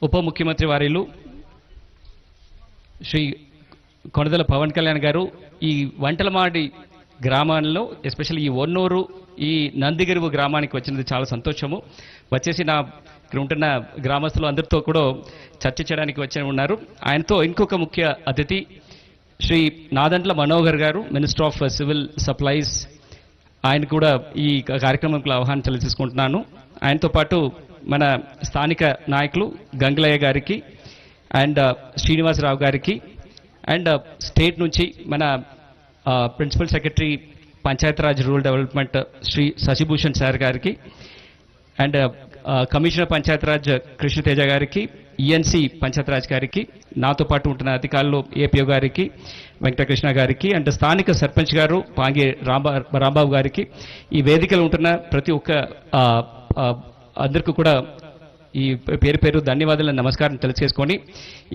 ఉప ముఖ్యమంత్రి వారిలు శ్రీ కొణిదెల పవన్ కళ్యాణ్ గారు ఈ వంటలమాడి గ్రామాల్లో ఎస్పెషల్లీ ఈ ఒన్నూరు ఈ నందిగిరువు గ్రామానికి వచ్చినది చాలా సంతోషము. వచ్చేసి నా ఇక్కడ ఉంటున్న గ్రామస్తులు అందరితో కూడా చర్చ చేయడానికి వచ్చి ఉన్నారు. ఆయనతో ఇంకొక ముఖ్య అతిథి శ్రీ నాదండ్ల మనోహర్ గారు, మినిస్టర్ ఆఫ్ సివిల్ సప్లైస్. ఆయన కూడా ఈ కార్యక్రమంలో ఆహ్వానం తెలియజేసుకుంటున్నాను. ఆయనతో పాటు మన స్థానిక నాయకులు గంగలయ్య గారికి అండ్ శ్రీనివాసరావు గారికి అండ్ స్టేట్ నుంచి మన principal secretary Panchayati Raj rural development Shri Shashibhushan sir గారికి అండ్ కమిషనర్ పంచాయతీరాజ్ కృష్ణతేజ గారికి, ఈఎన్సీ పంచాయతీరాజ్ గారికి, నాతో పాటు ఉంటున్న అధికారులు ఏపీఓ గారికి, వెంకటకృష్ణ గారికి అండ్ స్థానిక సర్పంచ్ గారు పాంగి రాంబాబు గారికి, ఈ వేదికలో ఉంటున్న ప్రతి ఒక్క అందరికీ కూడా ఈ పేరు పేరు ధన్యవాదాలు నమస్కారం తెలియజేసుకొని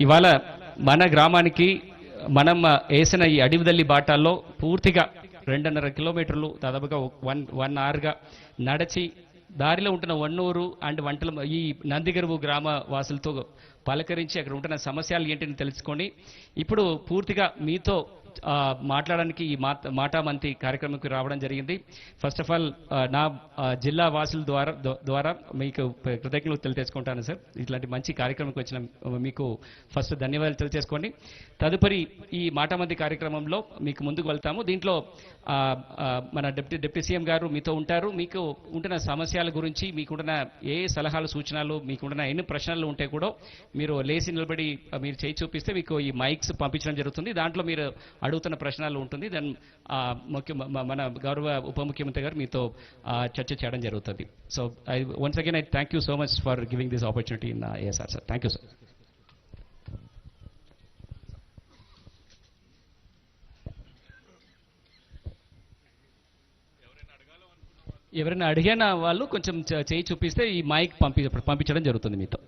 ఇవాళ మన గ్రామానికి మనం వేసిన ఈ అడవిదల్లి బాటాల్లో పూర్తిగా 2.5 కిలోమీటర్లు దాదాపుగా 1 అవర్గా నడిచి దారిలో ఉంటున్న వన్నూరు అండ్ ఈ నందిగరువు గ్రామ వాసులతో పలకరించి అక్కడ ఉంటున్న సమస్యలు ఏంటని తెలుసుకొని ఇప్పుడు పూర్తిగా మీతో మాట్లాడడానికి ఈ మాటామంతి కార్యక్రమంకి రావడం జరిగింది. ఫస్ట్ ఆఫ్ ఆల్ నా జిల్లా వాసుల ద్వారా మీకు కృతజ్ఞతలు తెలియజేసుకుంటాను సార్. ఇట్లాంటి మంచి కార్యక్రమంకి వచ్చిన మీకు ఫస్ట్ ధన్యవాదాలు తెలియజేసుకోండి. తదుపరి ఈ మాటామంతి కార్యక్రమంలో మీకు ముందుకు వెళ్తాము. దీంట్లో మన డిప్యూటీ సీఎం గారు మీతో ఉంటారు. మీకు ఉంటున్న సమస్యల గురించి, మీకుంటున్న ఏ సలహాలు సూచనలు, మీకుంటున్న ఎన్ని ప్రశ్నలు ఉంటే కూడా మీరు లేచి నిలబడి మీరు చేయి చూపిస్తే మీకు ఈ మైక్స్ పంపించడం జరుగుతుంది. దాంట్లో మీరు అడుగుతున్న ప్రశ్నలు ఉంటుంది. దెన్ మన గౌరవ ఉప ముఖ్యమంత్రి గారు మీతో చర్చ చేయడం జరుగుతుంది. So once again I thank you so much for giving this opportunity in ASR sir. Thank you sir. ఎవరైనా అడిగిన వాళ్ళు కొంచెం చేయి చూపిస్తే ఈ మైక్ పంపించడం జరుగుతుంది మీతో.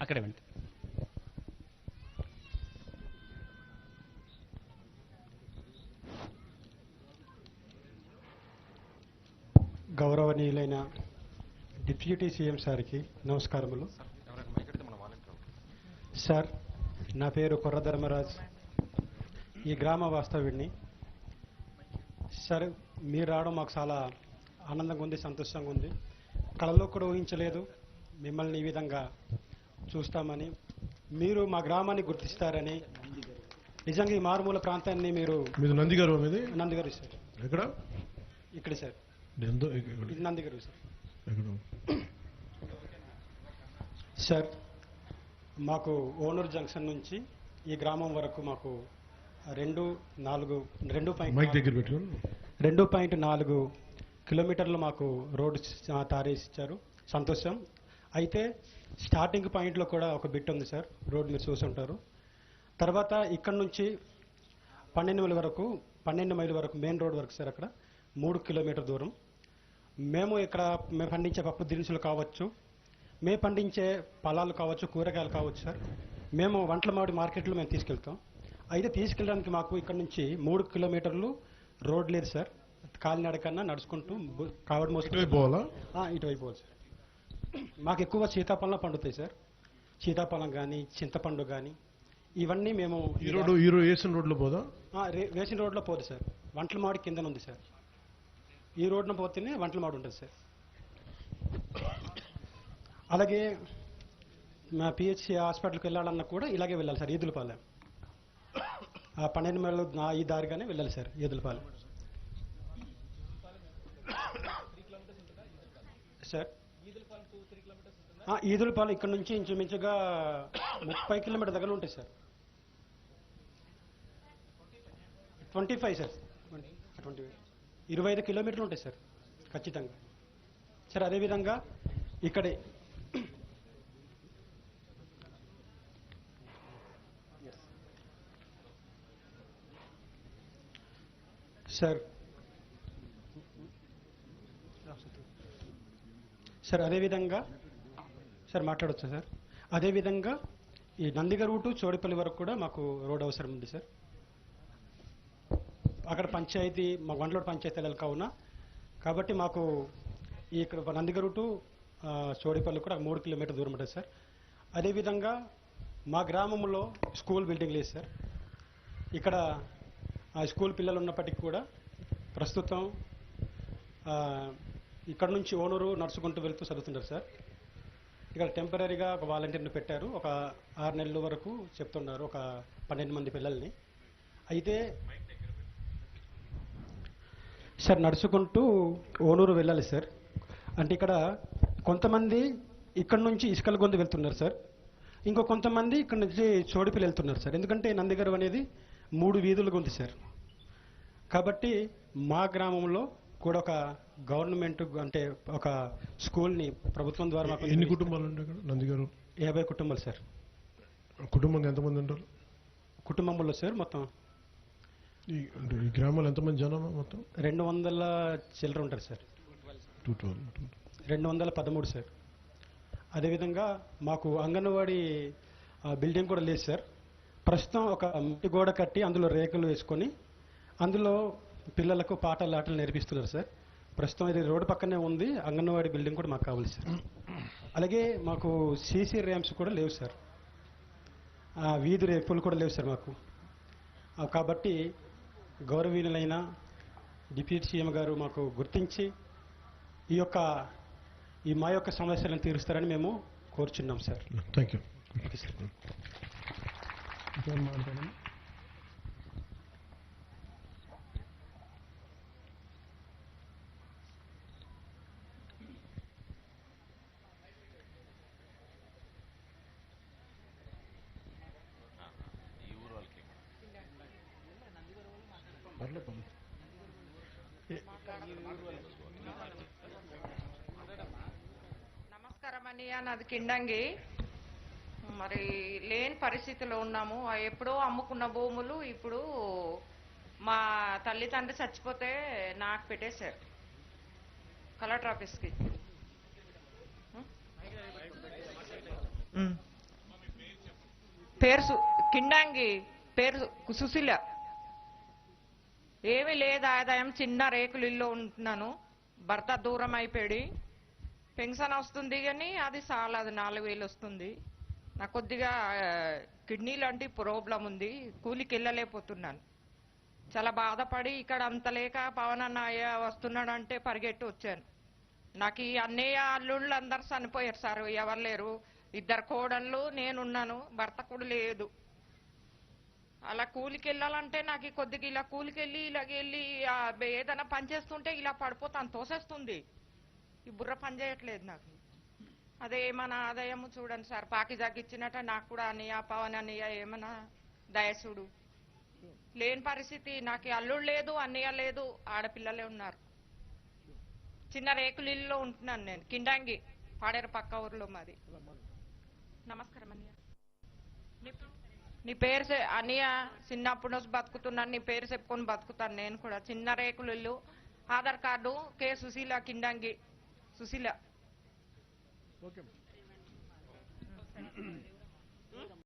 అక్కడే వెంట గౌరవనీయులైన డిప్యూటీ సీఎం సార్కి నమస్కారములు. సార్, నా పేరు కొర్ర ధర్మరాజ్, ఈ గ్రామ వాస్తవ్యుడిని. సార్, మీరు రావడం మాకు చాలా ఆనందంగా ఉంది, సంతోషంగా ఉంది. కళలో కూడా ఊహించలేదు మిమ్మల్ని ఈ విధంగా చూస్తామని, మీరు మా గ్రామాన్ని గుర్తిస్తారని. నిజంగా ఈ మారుమూల ప్రాంతాన్ని మీరు నందిగారు సార్. ఎక్కడ? ఇక్కడ సార్, నందిగారు సార్. సార్, మాకు ఓనూరు జంక్షన్ నుంచి ఈ గ్రామం వరకు మాకు 2.4 కిలోమీటర్లు మాకు రోడ్డు తారేసిచ్చారు. సంతోషం. అయితే స్టార్టింగ్ పాయింట్లో కూడా ఒక బిట్ ఉంది సార్, రోడ్ మీరు చూసి ఉంటారు. తర్వాత ఇక్కడ నుంచి 12 మైల్ వరకు మెయిన్ రోడ్ వరకు సార్, అక్కడ 3 కిలోమీటర్ దూరం. మేము పండించే పప్పు దినుసులు కావచ్చు, మేము పండించే ఫలాలు కావచ్చు, కూరగాయలు కావచ్చు సార్, మేము వంటలమాడి మార్కెట్లో మేము తీసుకెళ్తాం. అయితే తీసుకెళ్ళడానికి మాకు ఇక్కడ నుంచి 3 కిలోమీటర్లు రోడ్ లేదు సార్. కాలినడకన్నా నడుచుకుంటూ కావడం ఇటువైపు పోవాలి సార్. మాకు ఎక్కువ సీతాఫలం పండుతాయి సార్. సీతాఫలం కానీ, చింతపండు కానీ, ఇవన్నీ మేము వేసిన రోడ్లో పోదా? వేసిన రోడ్లో పోదు సార్. వంటలమాడి కిందన ఉంది సార్. ఈ రోడ్డున పోతేనే వంటలమాడి ఉంటుంది సార్. అలాగే మా పిహెచ్సి హాస్పిటల్కి వెళ్ళాలన్నా కూడా ఇలాగే వెళ్ళాలి సార్. ఈదులపాలెం 12 మైళ్ళు ఈ దారిగానే వెళ్ళాలి సార్. ఈదులపాలెం సార్. ఈదులపాలెం ఇక్కడ నుంచి ఇంచుమించుగా 30 కిలోమీటర్ దగ్గర ఉంటాయి సార్. 25 సార్, 25 కిలోమీటర్లు ఉంటాయి సార్ ఖచ్చితంగా సార్. అదేవిధంగా ఇక్కడే సార్ అదేవిధంగా సార్ మాట్లాడొచ్చా సార్? అదేవిధంగా ఈ నందిగరువు టు చోడిపల్లి వరకు కూడా మాకు రోడ్ అవసరం ఉంది సార్. అక్కడ పంచాయతీ, మా వంటలోడు పంచాయతీ వెళ్ళాలి కావున, కాబట్టి మాకు ఇక్కడ నందిగరువు టు చోడిపల్లి కూడా 3 కిలోమీటర్ దూరం ఉంటుంది సార్. అదేవిధంగా మా గ్రామంలో స్కూల్ బిల్డింగ్ లేదు సార్. ఇక్కడ ఆ స్కూల్ పిల్లలు ఉన్నప్పటికీ కూడా ప్రస్తుతం ఇక్కడ నుంచి ఓనూరు నడుచుకుంటూ వెళ్తూ చదువుతుంటారు సార్. ఇక్కడ టెంపరీగా ఒక వాలంటీర్ని పెట్టారు. ఒక 6 నెలల వరకు చెప్తున్నారు, ఒక 12 మంది పిల్లల్ని. అయితే సార్ నడుచుకుంటూ ఓనూరు వెళ్ళాలి సార్. అంటే ఇక్కడ కొంతమంది ఇక్కడ నుంచి ఇసుకల గొంతు వెళ్తున్నారు సార్. ఇంకో కొంతమంది ఇక్కడ నుంచి చోడిపల్లి వెళ్తున్నారు సార్. ఎందుకంటే నందిగారు అనేది 3 వీధుల గొంతు సార్. కాబట్టి మా గ్రామంలో కూడా ఒక గవర్నమెంట్ అంటే ఒక స్కూల్ని ప్రభుత్వం ద్వారా మాకు ఎన్ని కుటుంబాలు ఉంటాయి ఇక్కడ నందిగారు? 50 కుటుంబాలు సార్. కుటుంబంగా ఎంతమంది ఉంటారు కుటుంబంలో సార్ మొత్తం అంటే ఈ గ్రామంలో ఎంతమంది జనాభా మొత్తం? 200 చిల్లర ఉంటారు సార్. 213 సార్. అదేవిధంగా మాకు అంగన్వాడీ బిల్డింగ్ కూడా లేదు సార్. ప్రస్తుతం ఒక మట్టి గోడ కట్టి అందులో రేకులు వేసుకొని అందులో పిల్లలకు పాటలు ఆటలు నేర్పిస్తున్నారు సార్. ప్రస్తుతం ఇది రోడ్డు పక్కనే ఉంది. అంగన్వాడీ బిల్డింగ్ కూడా మాకు కావాలి సార్. అలాగే మాకు సీసీ ర్యాంప్స్ కూడా లేవు సార్. వీధి రేపులు కూడా లేవు సార్ మాకు. కాబట్టి గౌరవనీయులైన డిప్యూటీ సీఎం గారు మాకు గుర్తించి ఈ మా యొక్క సమస్యలను తీరుస్తారని మేము కోరుచున్నాం sir. Thank you. Okay sir. నమస్కారం అన్నయ్య, నాది కిండంగి. మరి లేని పరిస్థితిలో ఉన్నాము. ఎప్పుడో అమ్ముకున్న భూములు ఇప్పుడు మా తల్లిదండ్రి చచ్చిపోతే నాకు పెట్టేశారు కలెక్టర్ ఆఫీస్కి. పేరు కిండంగి, పేరు సుశీల. ఏమీ లేదు ఆదాయం, చిన్న రేకులు ఇల్లు ఉంటున్నాను. భర్త దూరం అయిపోయి పెన్షన్ వస్తుంది కానీ అది చాలా, అది 4000 వస్తుంది. నాకు కొద్దిగా కిడ్నీ లాంటి ప్రాబ్లం ఉంది, కూలికి వెళ్ళలేకపోతున్నాను. చాలా బాధపడి ఇక్కడ అంత లేక పవన్ అన్నయ్య వస్తున్నాడంటే పరిగెట్టి వచ్చాను. నాకు ఈ అన్నయ్య అల్లుళ్ళు అందరు చనిపోయారు సార్, ఎవరు లేరు. 2 కోడళ్ళు, నేనున్నాను, భర్త కూడా లేదు. అలా కూలికి వెళ్ళాలంటే నాకు కొద్దిగా ఇలా కూలికి వెళ్ళి ఇలాగెళ్ళి ఏదైనా పని చేస్తుంటే ఇలా పడిపోతాను, తోసేస్తుంది. ఈ బుర్ర పని చేయట్లేదు నాకు. అదే ఏమన్నా ఆదాయం చూడండి సార్, పాకి తగ్గించినట్ట నాకు కూడా అన్నయ్య పవన్ అన్నయ్య ఏమన్నా దయసుడు. లేని పరిస్థితి, నాకు అల్లుడు లేదు, అన్నయ్య లేదు, ఆడపిల్లలే ఉన్నారు. చిన్న రేకులు ఇల్లులో ఉంటున్నాను నేను, కిండంగి పాడేరు పక్క ఊర్లో మాది. నమస్కారం అన్నయ్య. నీ పేరు అన్నయ్య, చిన్నప్పుడు నుంచి బతుకుతున్నాను, నీ పేరు చెప్పుకొని బతుకుతాను నేను కూడా. చిన్న రేకులు ఇల్లు, ఆధార్ కార్డు కే సుశీల, కిండంగి సుశీల.